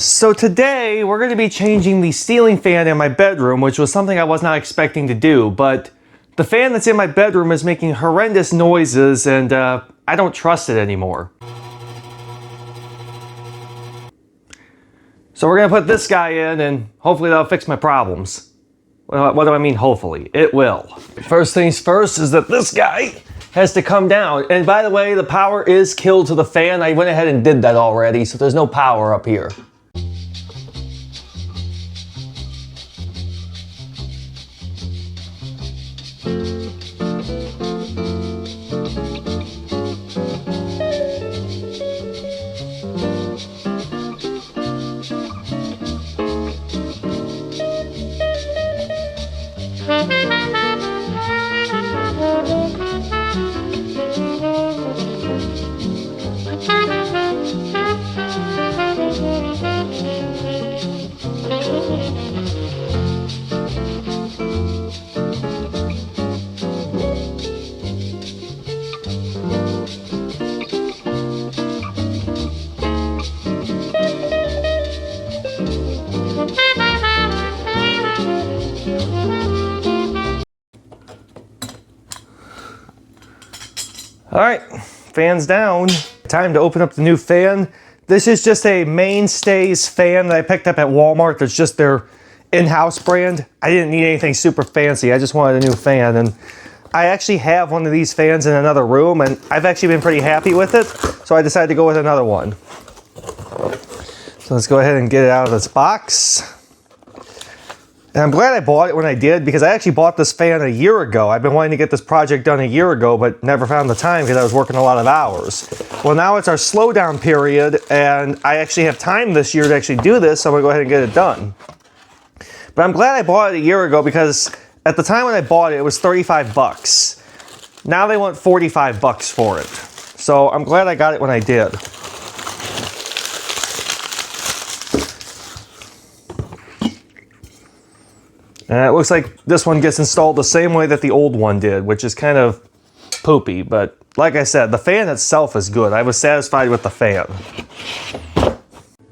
So today we're going to be changing the ceiling fan in my bedroom, which was something I was not expecting to do, but the fan that's in my bedroom is making horrendous noises and I don't trust it anymore. So we're going to put this guy in and hopefully that'll fix my problems. Well, what do I mean hopefully? It will. First things first is that this guy has to come down. And by the way, the power is killed to the fan. I went ahead and did that already, so there's no power up here. All right, fan's down. Time to open up the new fan. This is just a Mainstays fan that I picked up at Walmart. That's just their in-house brand. I didn't need anything super fancy. I just wanted a new fan. And I actually have one of these fans in another room and I've actually been pretty happy with it. So I decided to go with another one. So let's go ahead and get it out of this box. And I'm glad I bought it when I did because I actually bought this fan a year ago. I've been wanting to get this project done a year ago, but never found the time because I was working a lot of hours. Well, now it's our slowdown period and I actually have time this year to actually do this, so I'm gonna go ahead and get it done. But I'm glad I bought it a year ago because at the time when I bought it, it was 35 bucks. Now they want 45 bucks for it. So I'm glad I got it when I did. And it looks like this one gets installed the same way that the old one did, which is kind of poopy. But like I said, the fan itself is good. I was satisfied with the fan.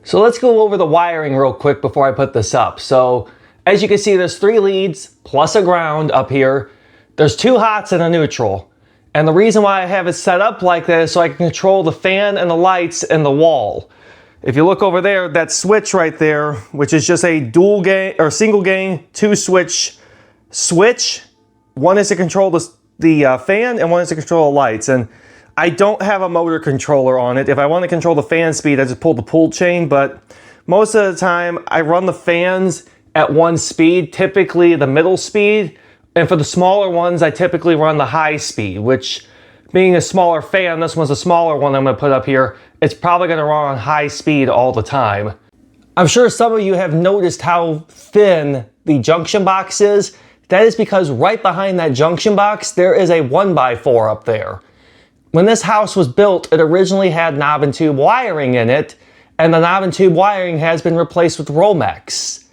So let's go over the wiring real quick before I put this up. So as you can see, there's 3 leads plus a ground up here. There's 2 hots and a neutral. And the reason why I have it set up like that is so I can control the fan and the lights and the wall. If you look over there, that switch right there, which is just a dual gain or single gain 2 switch. One is to control the fan and one is to control the lights. And I don't have a motor controller on it. If I want to control the fan speed, I just pull the pull chain. But most of the time, I run the fans at 1 speed, typically the middle speed. And for the smaller ones, I typically run the high speed, which being a smaller fan, this one's a smaller one I'm going to put up here, it's probably going to run on high speed all the time. I'm sure some of you have noticed how thin the junction box is. That is because right behind that junction box, there is a 1x4 up there. When this house was built, it originally had knob and tube wiring in it, and the knob and tube wiring has been replaced with Romex.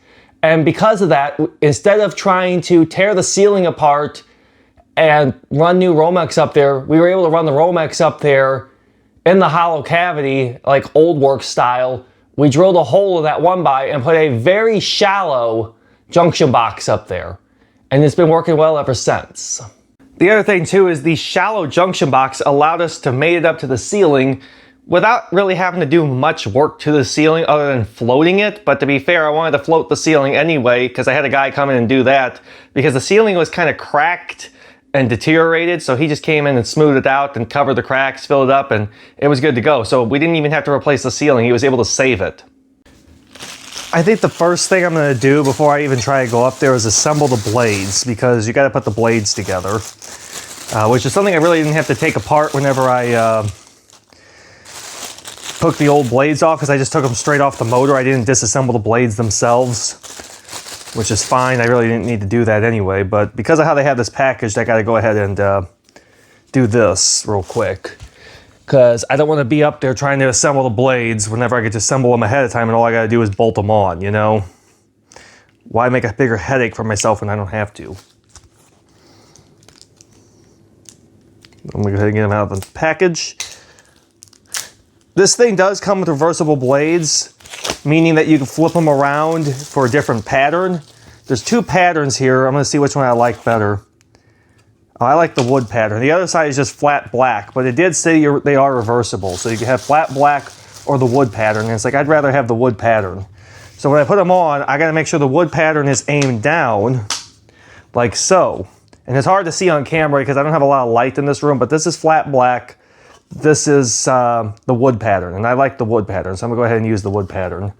And because of that, instead of trying to tear the ceiling apart and run new Romex up there, we were able to run the Romex up there in the hollow cavity, like old work style. We drilled a hole in that 1x and put a very shallow junction box up there. And it's been working well ever since. The other thing too is the shallow junction box allowed us to mate it up to the ceiling without really having to do much work to the ceiling other than floating it. But to be fair, I wanted to float the ceiling anyway because I had a guy come in and do that because the ceiling was kind of cracked and deteriorated, so he just came in and smoothed it out and covered the cracks, filled it up, and it was good to go. So we didn't even have to replace the ceiling. He was able to save it. I think the first thing I'm going to do before I even try to go up there is assemble the blades, because you got to put the blades together, which is something I really didn't have to take apart whenever I took the old blades off, because I just took them straight off the motor. I didn't disassemble the blades themselves, which is fine. I really didn't need to do that anyway, but because of how they have this packaged, I got to go ahead and do this real quick, because I don't want to be up there trying to assemble the blades whenever I could just assemble them ahead of time and all I got to do is bolt them on, you know? Why make a bigger headache for myself when I don't have to? I'm going to go ahead and get them out of the package. This thing does come with reversible blades. meaning that you can flip them around for a different pattern. There's two patterns here. I'm gonna see which one I like better. Oh, I like the wood pattern. The other side is just flat black, but it did say they are reversible. So you can have flat black or the wood pattern. And it's like, I'd rather have the wood pattern. So when I put them on, I gotta make sure the wood pattern is aimed down, like so. And it's hard to see on camera because I don't have a lot of light in this room, but this is flat black. This is the wood pattern, and I like the wood pattern, so I'm gonna go ahead and use the wood pattern.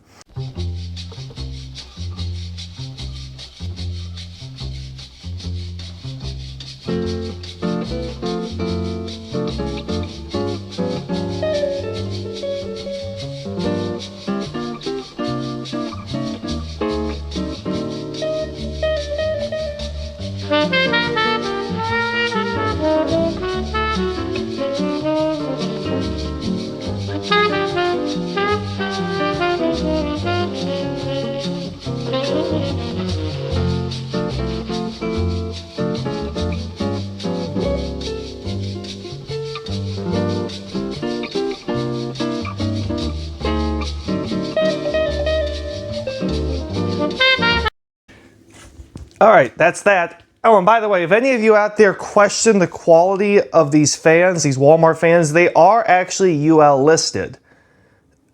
All right, that's that. Oh, and by the way, if any of you out there question the quality of these fans, these Walmart fans, they are actually UL listed.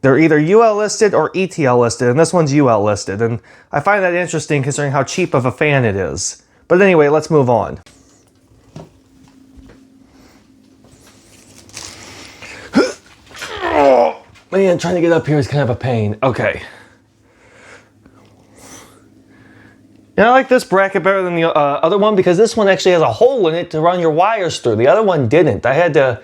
They're either UL listed or ETL listed, and this one's UL listed. And I find that interesting considering how cheap of a fan it is. But anyway, let's move on. Oh, man, trying to get up here is kind of a pain. Okay. And I like this bracket better than the other one because this one actually has a hole in it to run your wires through. The other one didn't. I had to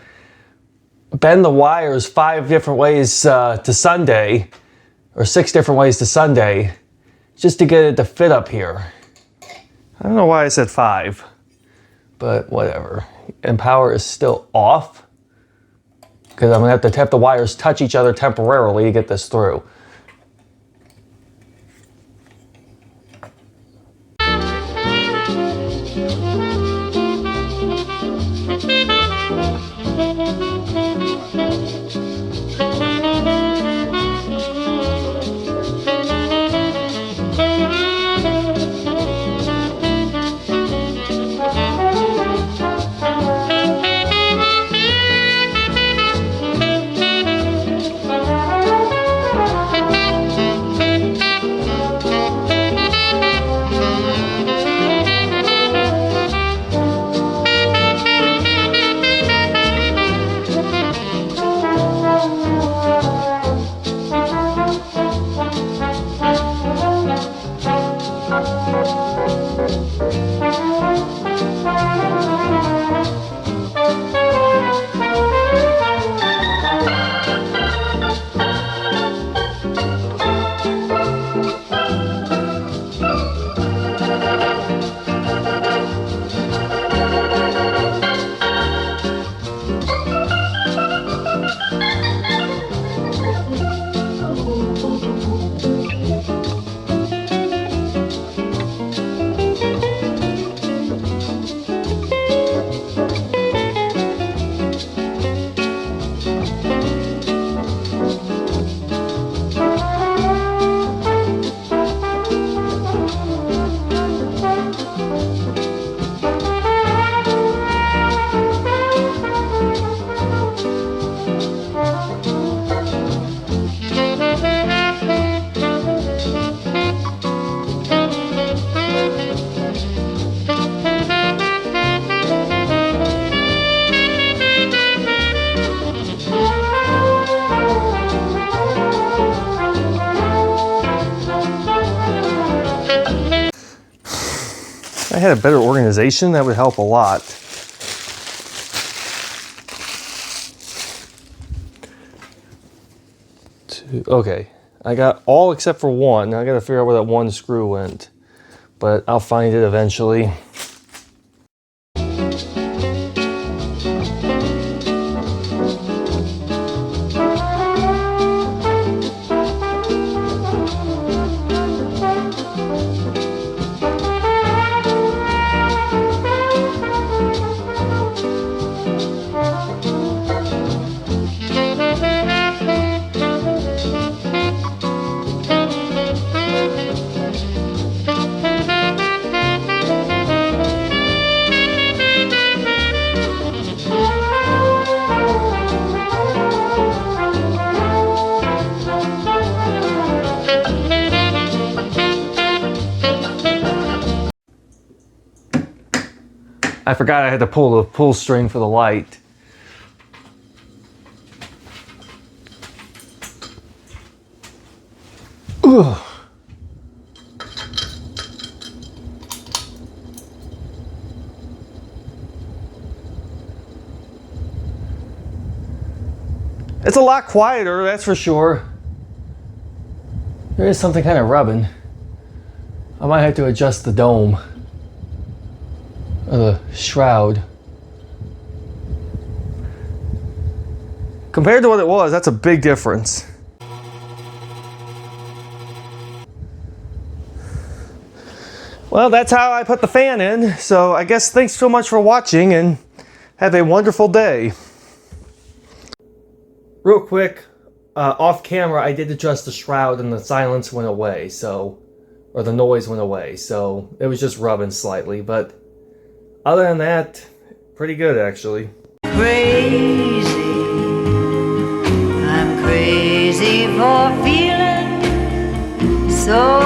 bend the wires 5 different ways to Sunday, or 6 different ways to Sunday, just to get it to fit up here. I don't know why I said 5, but whatever. And power is still off because I'm gonna have to have the wires touch each other temporarily to get this through. I had a better organization, that would help a lot. Okay, I got all except for one. Now I gotta figure out where that one screw went, but I'll find it eventually. I forgot I had to pull the pull string for the light. Ugh. It's a lot quieter, that's for sure. There is something kind of rubbing. I might have to adjust the dome or the shroud. Compared to what it was, that's a big difference. Well, that's how I put the fan in. So I guess thanks so much for watching and have a wonderful day. Real quick, off camera, I did adjust the shroud and the silence went away, or the noise went away, so it was just rubbing slightly, but other than that, pretty good actually. Crazy, I'm crazy for feeling so